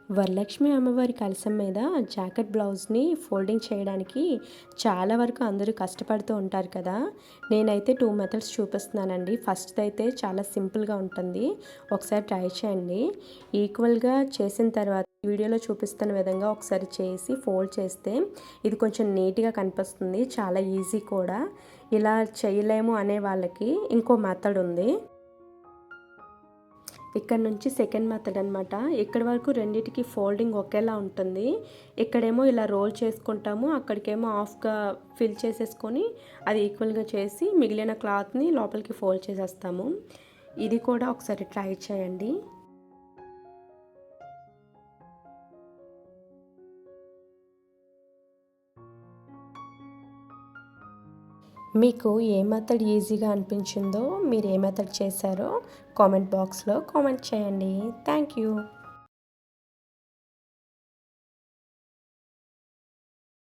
వరలక్ష్మి అమ్మవారి కలశం మీద జాకెట్ బ్లౌజ్ని ఫోల్డింగ్ చేయడానికి చాలా వరకు అందరూ కష్టపడుతూ ఉంటారు కదా. నేనైతే 2 మెథడ్స్ చూపిస్తున్నానండి. ఫస్ట్ అయితే చాలా సింపుల్గా ఉంటుంది, ఒకసారి ట్రై చేయండి. ఈక్వల్గా చేసిన తర్వాత వీడియోలో చూపిస్తున్న విధంగా ఒకసారి చేసి ఫోల్డ్ చేస్తే ఇది కొంచెం నీట్గా కనిపిస్తుంది, చాలా ఈజీ కూడా. ఇలా చేయలేము అనే వాళ్ళకి ఇంకో మెథడ్ ఉంది. ఇక్కడ నుంచి సెకండ్ మెథడ్ అనమాట. ఇక్కడ వరకు రెండిటికి ఫోల్డింగ్ ఒకేలా ఉంటుంది. ఇక్కడేమో ఇలా రోల్ చేసుకుంటాము, అక్కడికేమో హాఫ్గా ఫిల్ చేసేసుకొని అది ఈక్వల్గా చేసి మిగిలిన క్లాత్ని లోపలికి ఫోల్డ్ చేసేస్తాము. ఇది కూడా ఒకసారి ట్రై చేయండి. మీకు ఏ మెథడ్ ఈజీగా అనిపించిందో, మీరు ఏ మెథడ్ చేశారో కామెంట్ బాక్స్లో కామెంట్ చేయండి. Thank you.